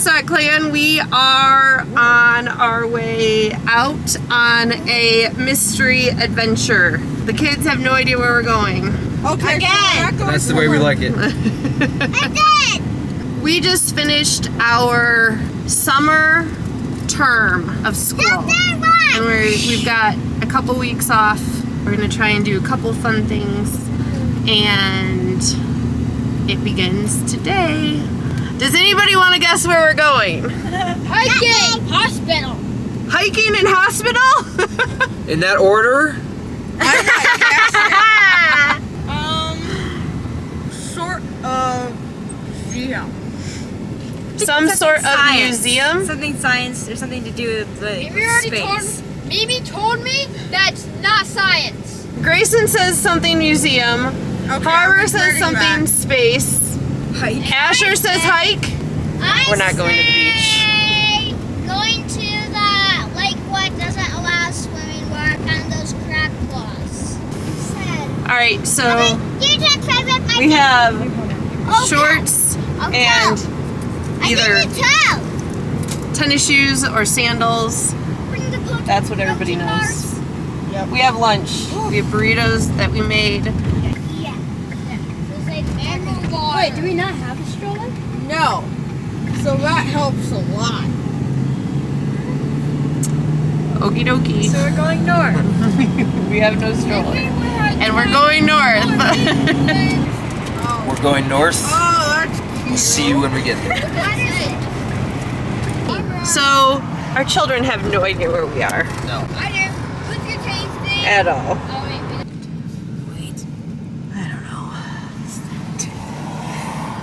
Comstock Clan, we are on our way out on a mystery adventure. The kids have no idea where we're going. Okay, again. So that's the way we like it. Again. We just finished our summer term of school. And we've got a couple weeks off. We're gonna try and do a couple fun things. And it begins today. Does anybody want to guess where we're going? Hiking. Hospital. Hiking and hospital? In that order? Sort of museum. Some sort of science. museum? Something science or something to do with like space. Mimi told me that's not science. Grayson says something museum. Okay, Barbara I'm says returning something back. space. Hike. Asher says hike. We're not going to the beach. Going to the lake what doesn't allow swimming work on those crab claws. Alright, so We we have shorts and either tennis shoes or sandals. That's what everybody knows. Yep. We have lunch. We have burritos that we made. Wait, do we not have a stroller? No. So that helps a lot. Okie dokie. So we're going north. We have no stroller. And we're going north. We're going north. Oh, that's We'll see you when we get there. So, our children have no idea where we are No. I do. What's your tasting? at all. Oh, wait. I don't know.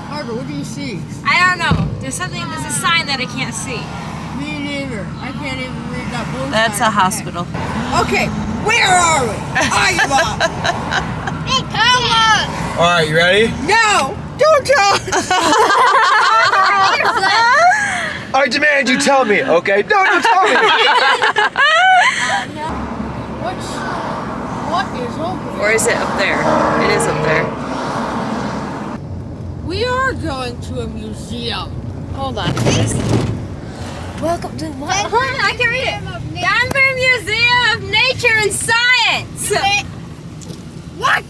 Barbara, what do you see? I don't know. There's a sign that I can't see. Me neither. I can't even read that blue That's a sign. hospital. Okay, where are we? I give up. Hey, come on! All right, you ready? No, don't tell us. I demand you tell me, okay? No, don't tell me. What is over? Or is it up there? It is up there. We are going to a museum. Hold on. Welcome to what? Hold on, I can read it. Denver Museum of Nature and Science. What?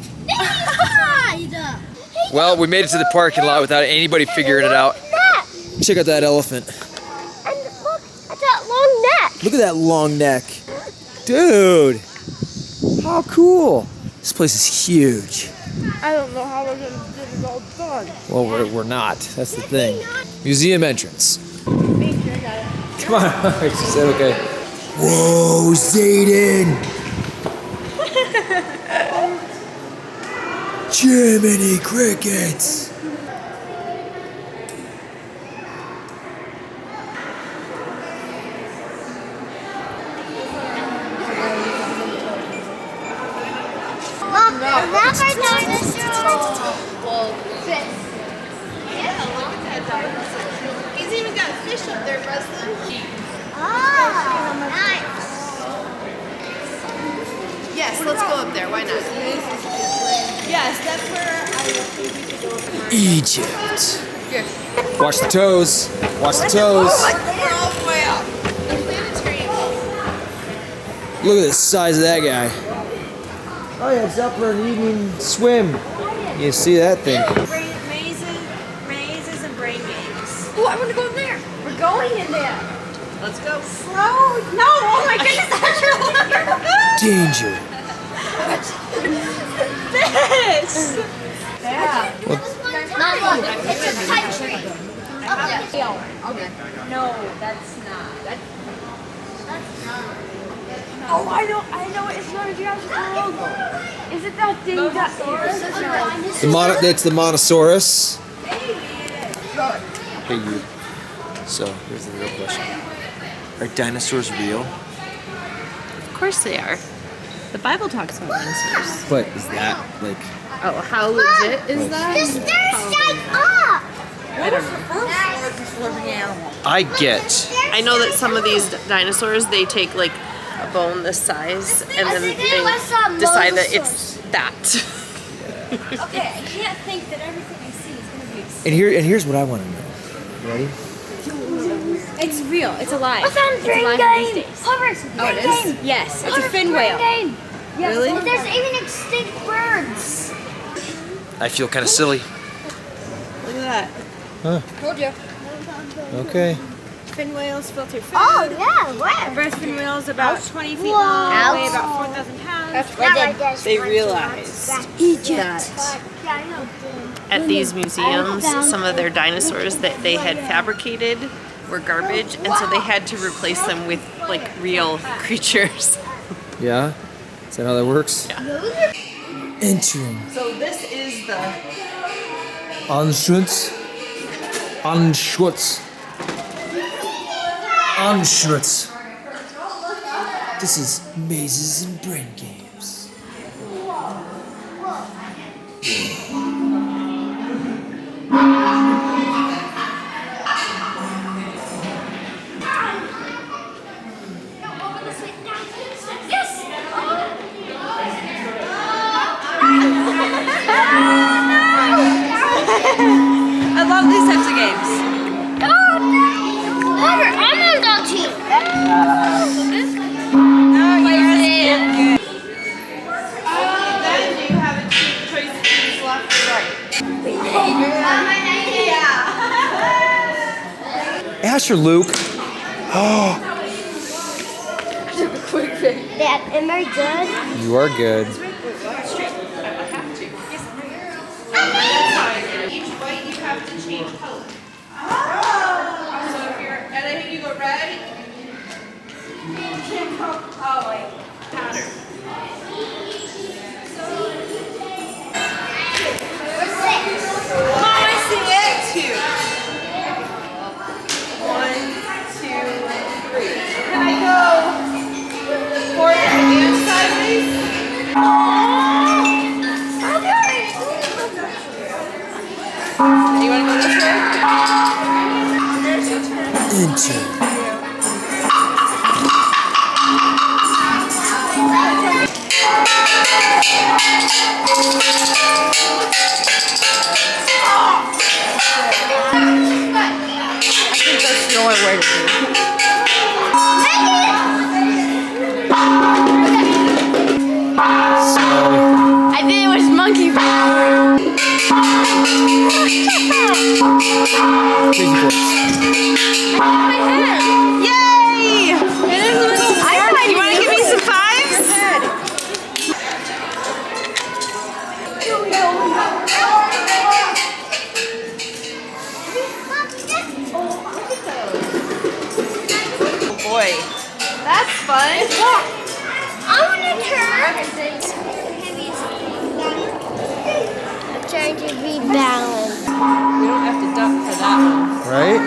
Well, we made it to the parking lot without anybody figuring it out. Check out that elephant. And look at that long neck. Look at that long neck. Dude. How cool. This place is huge. I don't know how we're going to get it all done. Well, we're not. That's the thing. Museum entrance. Come on. Alright, she said okay. Whoa, Zayden. Jiminy crickets. Mom, that's our dinosaur. He's even got fish up there, Preston. Oh, nice. Yes, let's go up there. Why not? Yes, that's where I think we should go. Egypt. Watch the toes. Watch the toes. We're all the way up. Look at the size of that guy. Oh yeah, it's up for an evening swim. You see that thing? Mazes and brain games. Oh, I want to go in there. We're going in there. Let's go. Slow. No, oh my goodness, that's your Danger. this. Yeah. It's a country. Up there. No, that's not. Oh, I know. It's not a geological world. Is it that thing that? That's the Monosaurus. Hey you. So here's the real question: are dinosaurs real? Of course they are. The Bible talks about dinosaurs. But is that like? Oh, how legit is that? The stairs stand up. I don't know. Largest living animal. I get. I know that some of these dinosaurs, they take like a bone this size and then they decide that it's that. Okay, I can't think that everything I see is going to be. And here's what I want to know. Ready? It's real. It's alive. I found It's Brain alive Game. these days. Hovers. Oh, it is? Yes, it's a fin whale. Really? There's even extinct birds. I feel kind of silly. Look at that. Huh. Told you. Okay. Fin whales filter food. Oh yeah, where? Breast fin whales about 20 feet Whoa. long, weigh about 4,000 pounds. They realized That at these museums, some of their dinosaurs that they had fabricated were garbage, and so they had to replace them with like real creatures. Yeah? Is that how that works? Yeah. Entering. So this is the Anschutz. Anschutz. Anschutz. This is mazes and brain games. I love these types of games. Hover, I'm on that team. No, you're then you have a choice to choose left or right. Ask your Luke. Dad, am I good? You are good. Each white you have to change color. So if you're, and I think you go red. Oh, like pattern. Mom, I see it. 2. 1, 2, 3. Can I go forward and sideways? You want to go this way? Enter. I think that's the only way to do it. I think it was monkey. Crazy boys. Yay! It is a little hard. You want to give me some fives? Oh boy. That's fun. I want to turn. I'm trying to be balanced. We don't have to duck for that one. Right?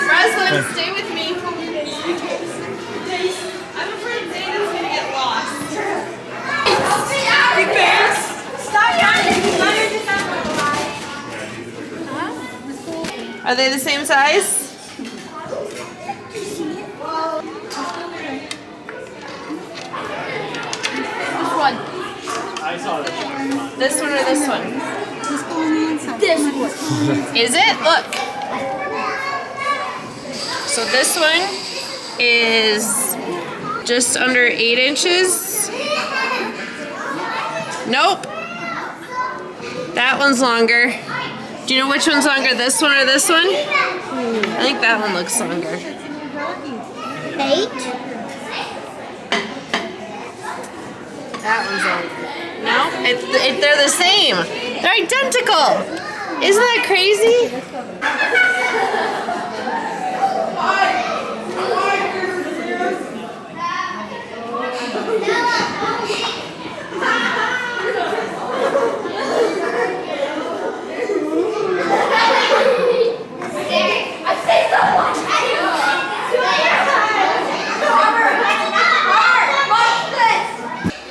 Breslin, stay with me. I'm afraid Zayden's gonna get lost. Big bears. Stop yawning. Are they the same size? Which one? This one or this one? This one. Is it? Look. So this one is just under 8 inches. Nope. That one's longer. Do you know which one's longer, this one or this one? I think that one looks longer. 8. That one's longer. No? They're the same. They're identical. Isn't that crazy?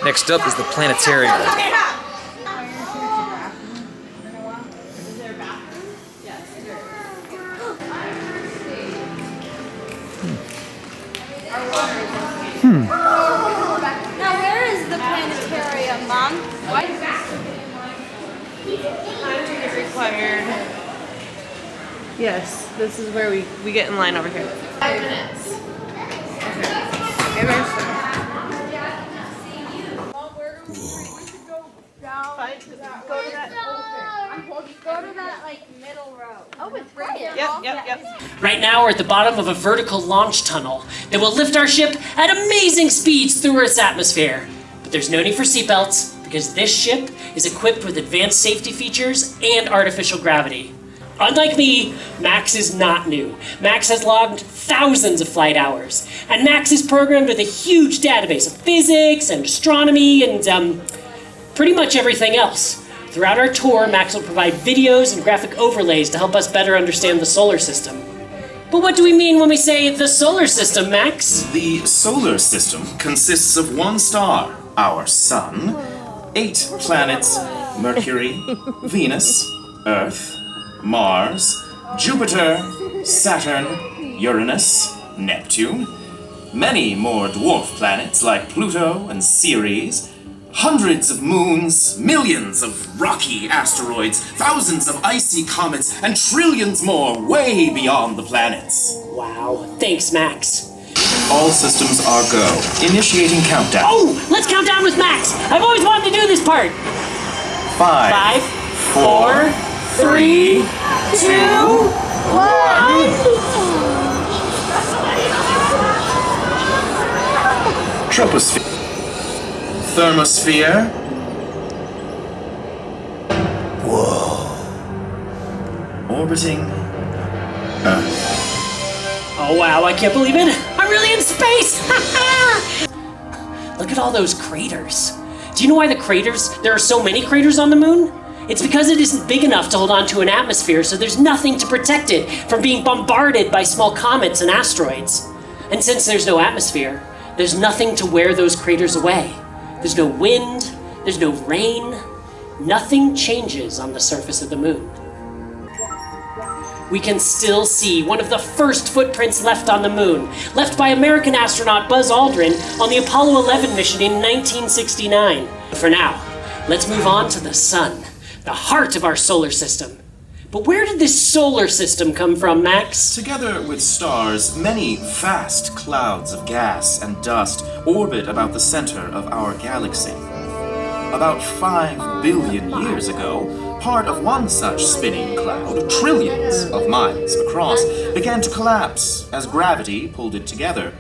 Next up is the planetarium. Now, where is the planetarium, Mom? It required Yes, this is where we get in line over here. 5 minutes. Okay. Give her some. Go to that like middle row. Oh, it's right here. Yep. Right now we're at the bottom of a vertical launch tunnel that will lift our ship at amazing speeds through Earth's atmosphere. But there's no need for seatbelts because this ship is equipped with advanced safety features and artificial gravity. Unlike me, Max is not new. Max has logged thousands of flight hours, and Max is programmed with a huge database of physics and astronomy and pretty much everything else. Throughout our tour, Max will provide videos and graphic overlays to help us better understand the solar system. But what do we mean when we say the solar system, Max? The solar system consists of one star, our sun, 8 planets, Mercury, Venus, Earth, Mars, Jupiter, Saturn, Uranus, Neptune, many more dwarf planets like Pluto and Ceres, hundreds of moons, millions of rocky asteroids, thousands of icy comets, and trillions more way beyond the planets. Wow, thanks, Max. All systems are go. Initiating countdown. Oh, let's count down with Max. I've always wanted to do this part. 5, 4, 3, 2, 1. Troposphere. Thermosphere. Whoa. Orbiting Earth. Oh wow, I can't believe it! I'm really in space! Look at all those craters. Do you know why there are so many craters on the moon? It's because it isn't big enough to hold onto an atmosphere, so there's nothing to protect it from being bombarded by small comets and asteroids. And since there's no atmosphere, there's nothing to wear those craters away. There's no wind, there's no rain, nothing changes on the surface of the moon. We can still see one of the first footprints left on the moon, left by American astronaut Buzz Aldrin on the Apollo 11 mission in 1969. For now, let's move on to the sun, the heart of our solar system. But where did this solar system come from, Max? Together with stars, many vast clouds of gas and dust orbit about the center of our galaxy. About 5 billion years ago, part of one such spinning cloud, trillions of miles across, began to collapse as gravity pulled it together.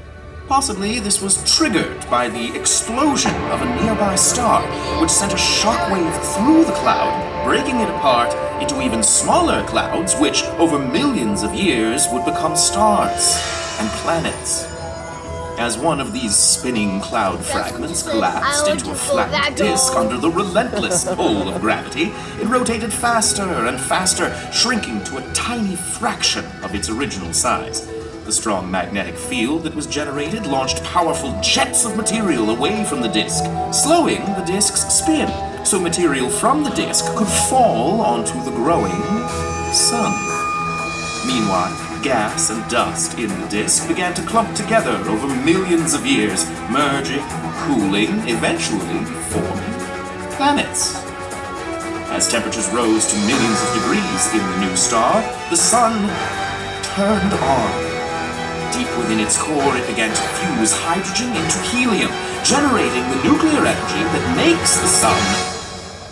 Possibly this was triggered by the explosion of a nearby star, which sent a shockwave through the cloud, breaking it apart into even smaller clouds, which, over millions of years, would become stars and planets. As one of these spinning cloud fragments collapsed into a flat disk under the relentless pull of gravity, it rotated faster and faster, shrinking to a tiny fraction of its original size. The strong magnetic field that was generated launched powerful jets of material away from the disk, slowing the disk's spin, so material from the disk could fall onto the growing sun. Meanwhile, gas and dust in the disk began to clump together over millions of years, merging, cooling, eventually forming planets. As temperatures rose to millions of degrees in the new star, the sun turned on. Deep within its core, it began to fuse hydrogen into helium, generating the nuclear energy that makes the sun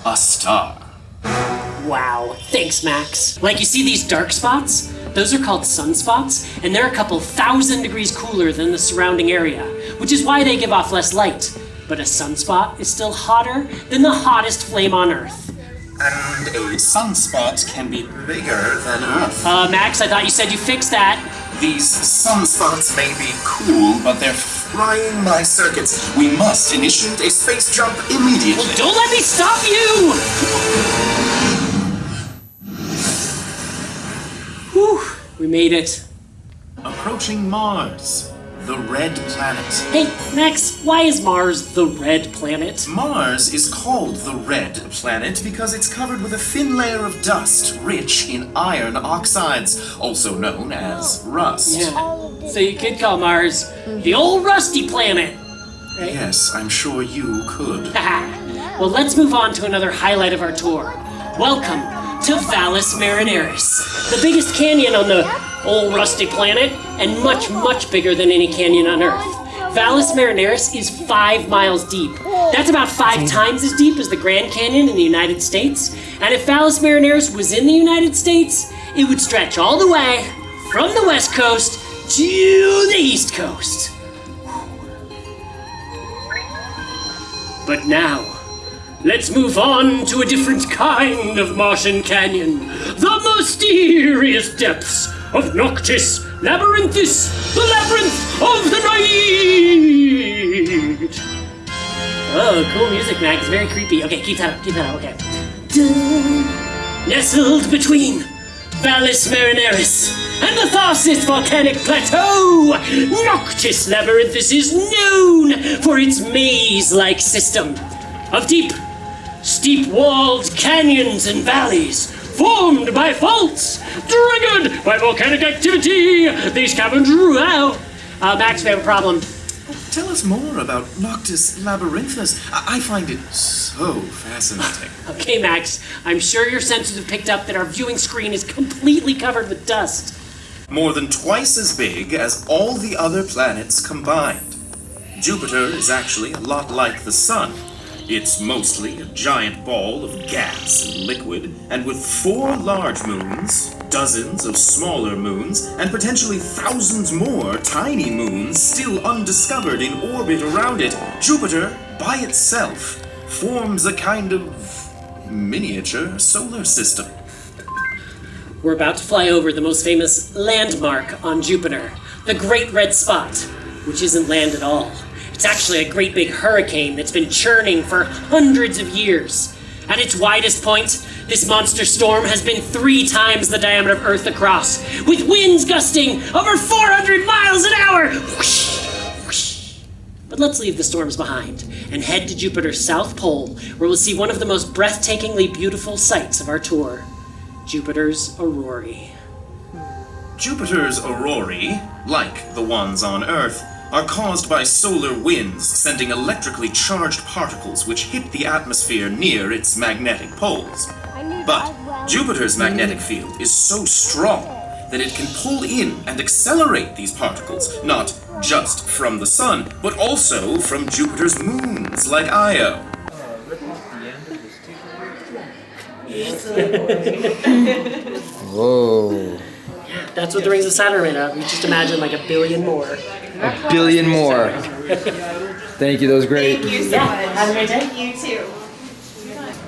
a star. Wow, thanks, Max. Like, you see these dark spots? Those are called sunspots, and they're a couple 1,000 degrees cooler than the surrounding area, which is why they give off less light. But a sunspot is still hotter than the hottest flame on Earth. And a sunspot can be bigger than Earth. Max, I thought you said you fixed that. These sunspots may be cool, but they're frying my circuits. We must initiate a space jump immediately. Well, don't let me stop you! Whew, we made it. Approaching Mars, the red planet. Hey, Max, why is Mars the red planet? Mars is called the red planet because it's covered with a thin layer of dust rich in iron oxides, also known as rust. Yeah, so you could call Mars the old rusty planet. Right? Yes, I'm sure you could. Well, let's move on to another highlight of our tour. Welcome to Valles Marineris, the biggest canyon on the old rusty planet, and much, much bigger than any canyon on Earth. Valles Marineris is 5 miles deep. That's about 5 times as deep as the Grand Canyon in the United States. And if Valles Marineris was in the United States, it would stretch all the way from the West Coast to the East Coast. But now, let's move on to a different kind of Martian canyon. The mysterious depths of Noctis Labyrinthis, the labyrinth of the night! Oh, cool music, Mac. It's very creepy. Okay, keep that up, okay. Dun. Nestled between Valles Marineris and the Tharsis volcanic plateau, Noctis Labyrinthis is known for its maze-like system of deep, steep-walled canyons and valleys formed by faults triggered by volcanic activity. These caverns wow. Max, we have a problem. Tell us more about Noctis Labyrinthus. I find it so fascinating. Okay, Max, I'm sure your sensors have picked up that our viewing screen is completely covered with dust. More than twice as big as all the other planets combined. Jupiter is actually a lot like the Sun. It's mostly a giant ball of gas and liquid, and with 4 large moons, dozens of smaller moons, and potentially thousands more tiny moons still undiscovered in orbit around it, Jupiter, by itself, forms a kind of miniature solar system. We're about to fly over the most famous landmark on Jupiter, the Great Red Spot, which isn't land at all. It's actually a great big hurricane that's been churning for hundreds of years. At its widest point, this monster storm has been 3 times the diameter of Earth across, with winds gusting over 400 miles an hour! Whoosh, whoosh. But let's leave the storms behind and head to Jupiter's South Pole, where we'll see one of the most breathtakingly beautiful sights of our tour, Jupiter's aurorae. Jupiter's aurorae, like the ones on Earth, are caused by solar winds sending electrically charged particles which hit the atmosphere near its magnetic poles. But Jupiter's magnetic field is so strong that it can pull in and accelerate these particles, not just from the Sun, but also from Jupiter's moons like Io. Whoa. That's what the rings of Saturn are made of. You just imagine like 1 billion more. 1 billion more. Thank you, that was great. Thank you so much. Have a great day. You too.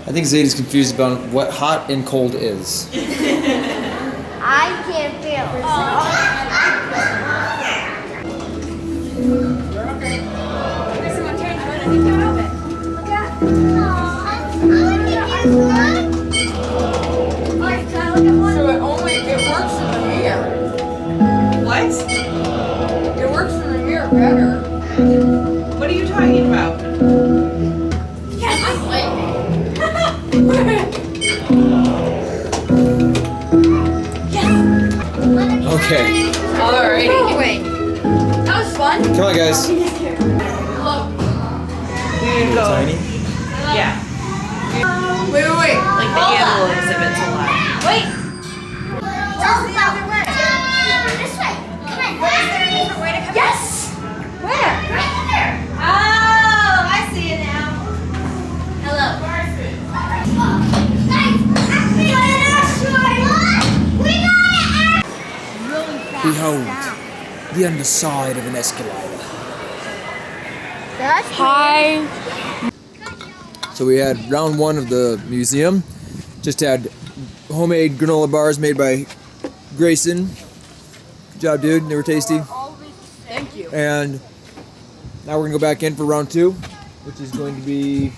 I think Zadie's confused about what hot and cold is. I can't feel. Someone turns around and you can it. Look at. Oh, So it works in the mirror. What? It works in the mirror better. What are you talking about? Okay, Alrighty. Wait. That was fun. come on guys. Tiny? Yeah. Wait. Like the animal exhibits a lot. Wait. the other way. This way. Come on. Is there a different way to come? Yes. Where? Right there. Oh, I see it now. Hello. Behold, the underside of an escalator. Hi. So we had round 1 of the museum. Just had homemade granola bars made by Grayson. Good job, dude. They were tasty. Thank you. And now we're gonna go back in for round 2, which is going to be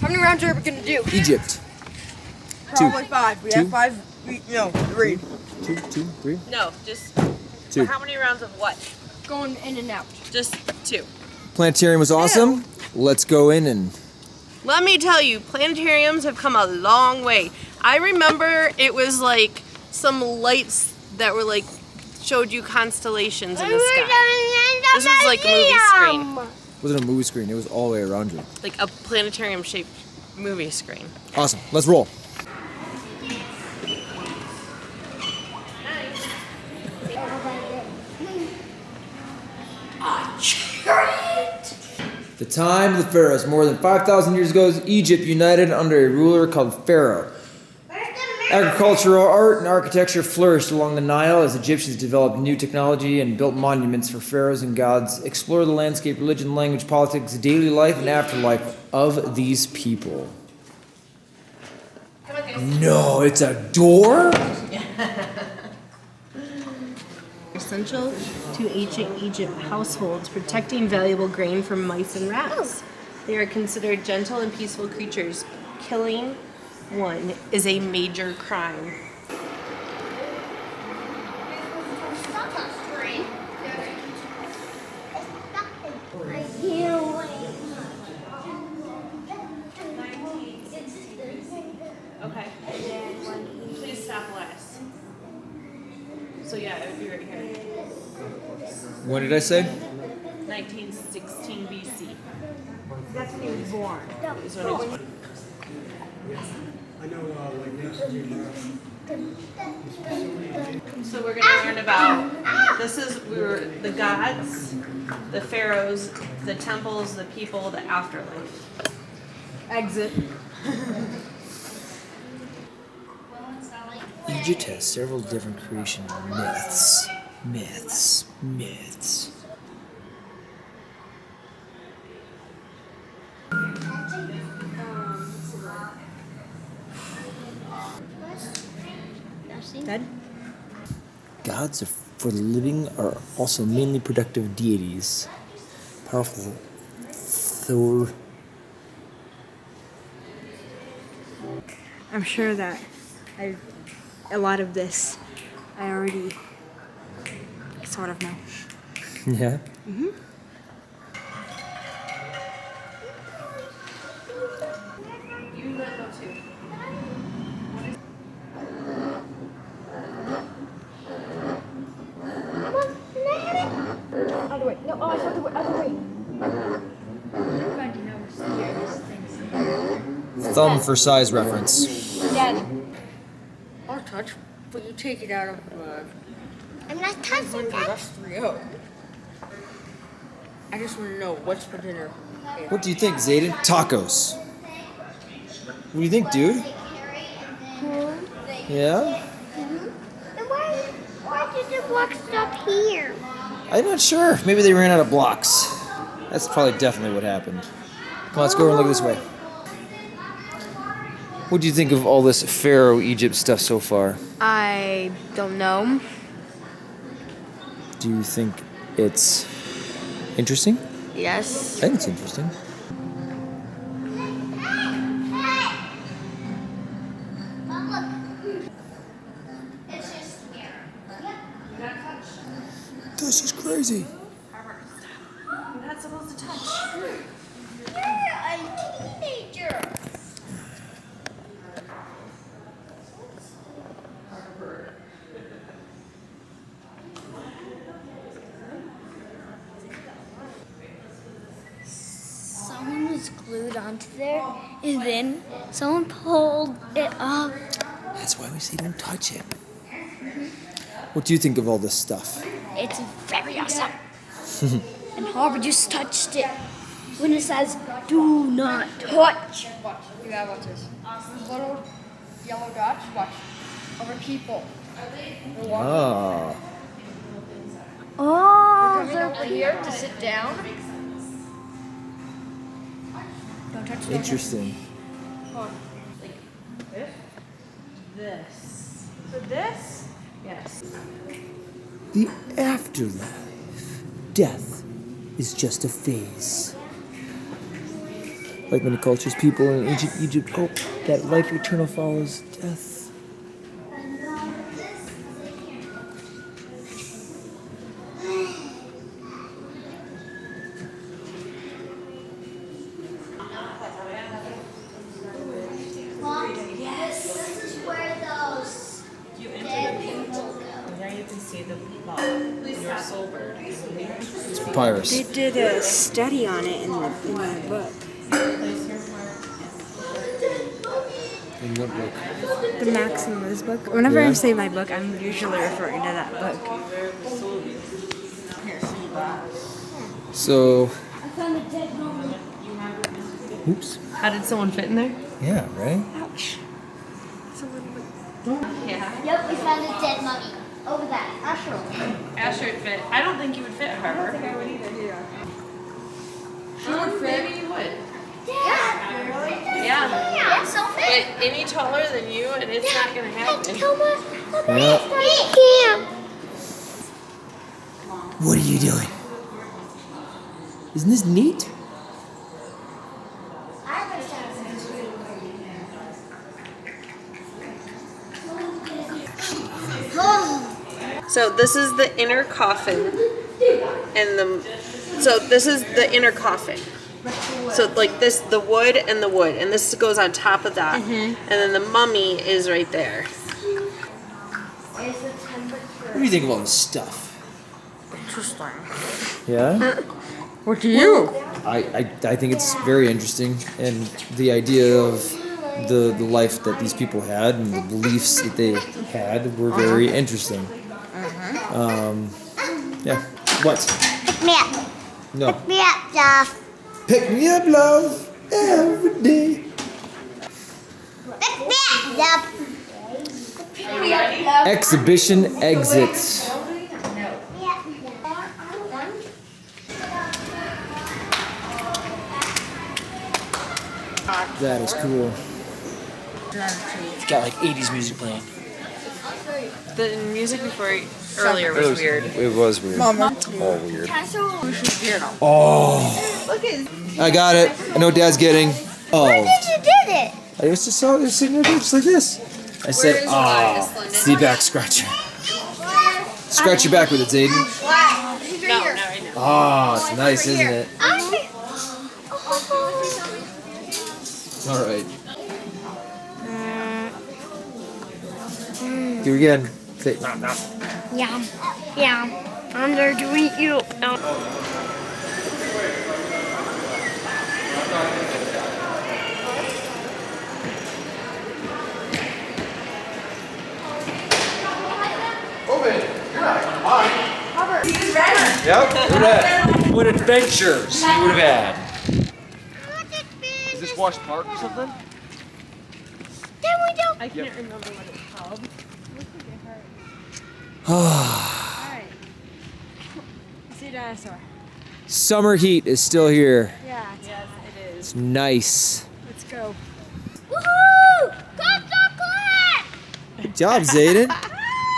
How many rounds are we gonna do? Egypt. Probably 5. We 2? have 5. No, 3. 2, 3, No, just 2. how many rounds of what? Going in and out. Just 2. Planetarium was awesome. Let's go in and Let me tell you, planetariums have come a long way. I remember it was like some lights that were like showed you constellations in the sky. This was like a movie screen. it wasn't a movie screen. It was all the way around you. Like a planetarium shaped movie screen. Awesome. Let's roll. The time of the pharaohs. More than 5,000 years ago, Egypt united under a ruler called Pharaoh. Agricultural art and architecture flourished along the Nile as Egyptians developed new technology and built monuments for pharaohs and gods. Explore the landscape, religion, language, politics, daily life, and afterlife of these people. No, it's a door? Essential to ancient Egypt households, protecting valuable grain from mice and rats. They are considered gentle and peaceful creatures. Killing one is a major crime. Okay. Please stop last. So yeah, it would be right here. What did I say? 1916 BC. That's when he was born. Is when he was born. So we're going to learn about, the gods, the pharaohs, the temples, the people, the afterlife. Exit. Egypt has several different creation myths. Myths. Dead? Gods for the living are also mainly productive deities. Powerful Thor. I'm sure that a lot of this I already sort of know. Yeah? Mm-hmm. Other way. No, oh, I saw the other way. Thumb for size reference. Dad. I'll touch, but you take it out of I'm not touching that. that's 3-0. I just want to know what's for dinner. What do you think, Zayden? Tacos. What do you think, dude? Yeah? And why did the block stop here? I'm not sure. Maybe they ran out of blocks. That's probably definitely what happened. Come on, let's go over and look this way. What do you think of all this Pharaoh Egypt stuff so far? I don't know. Do you think it's interesting? Yes. I think it's interesting. This is crazy. You're not supposed to touch. You're a teenager. Someone was glued onto there, and then someone pulled it up. That's why we say don't touch it. What do you think of all this stuff? It's very awesome. And Harvard just touched it when it says, do not touch. You gotta watch this. Little yellow dots, watch. Over people. Ah. Oh, Coming over here to sit down. Don't touch the Interesting. This. So this? Yes. The afterlife. Death is just a phase. Like many cultures, people in ancient Egypt hope that life eternal follows death. Yes, this is where those dead people go. There you can see the plot. You're sober. It's papyrus. They did a study on it in the book. In what book? The Maximus book. Whenever Yeah. I say my book, I'm usually referring to that book. So, found a dead mummy. Oops. How did someone fit in there? Yeah, right? Yeah. Yep, we found a dead mummy. Over that. Astro. Asher would fit. I don't think you would fit her. I don't think I would either. She would fit. Maybe you would. Yeah. Yeah. That's so fit. But any taller than you, and it's not gonna happen. Yeah. What are you doing? Isn't this neat? So this is the inner coffin, and this is the inner coffin. So like this, the wood, and this goes on top of that, and then the mummy is right there. What do you think of all this stuff? Interesting. Yeah? What do you? I think it's very interesting, and the idea of the life that these people had and the beliefs that they had were very interesting. Yeah. What? Pick me up. No. Pick me up, Jeff. Pick me up, love, every day. Pick me up, Jeff. Exhibition exits. That is cool. It's got like 80s music playing. The music earlier was weird. It was weird. All weird. Oh. I got it. I know what Dad's getting. Oh. You did it. I just saw it sitting there just like this. I said, see back scratcher. Scratch your back with it, Zayden. No, I know. Oh, it's nice, isn't it? All right. Do it again. Say, nom, nom. Yum. Yum. I'm there to eat you. No. Yep. Look at that. What adventures you would have had. Is this Wash Park or something? I can't remember what it's called. Alright. See dinosaur. Summer heat is still here. Yeah, Yes, it is. It's nice. let's go. Woohoo! Comstock Clan! Good job, Zayden.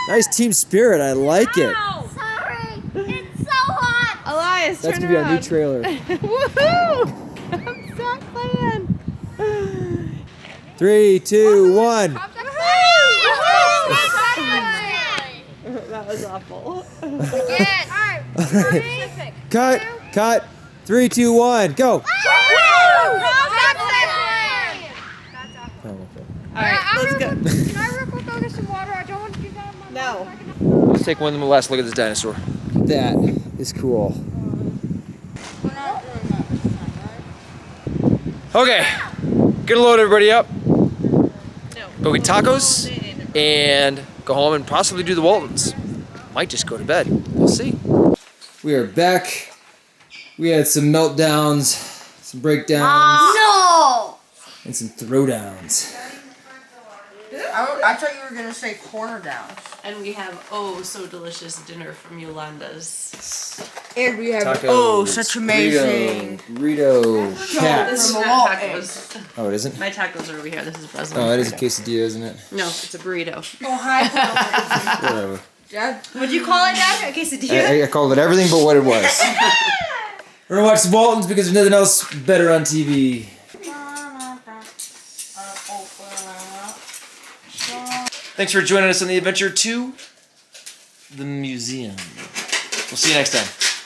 Nice team spirit. I like it. Sorry. It's so hot. Elias, That's turn gonna be our around. new trailer. Woohoo! Comstock Clan. 3, 2, 1. That was awful. Cut. Cut. 3, 2, 1. Go. Alright, let's go. Can I real quick go get some water? I don't want to do that. No. Let's take one last look at this dinosaur. That is cool. Okay. Gonna load everybody up. Go get tacos and go home and possibly do the Waltons. Might just go to bed. We'll see. We are back. We had some meltdowns, some breakdowns, No! and some throwdowns. I thought you were going to say corner down. And we have so delicious dinner from Yolanda's. And we have, Tacos, such amazing. burrito, This cats. is not tacos. Oh, it isn't? My tacos are over here. This is Brazilian. Oh, that is a quesadilla, isn't it? No, it's a burrito. Oh, hi. Whatever. What'd you call it, Dad? A quesadilla? I called it everything but what it was. We're gonna watch the Waltons because there's nothing else better on TV. Thanks for joining us on the adventure to the museum. We'll see you next time.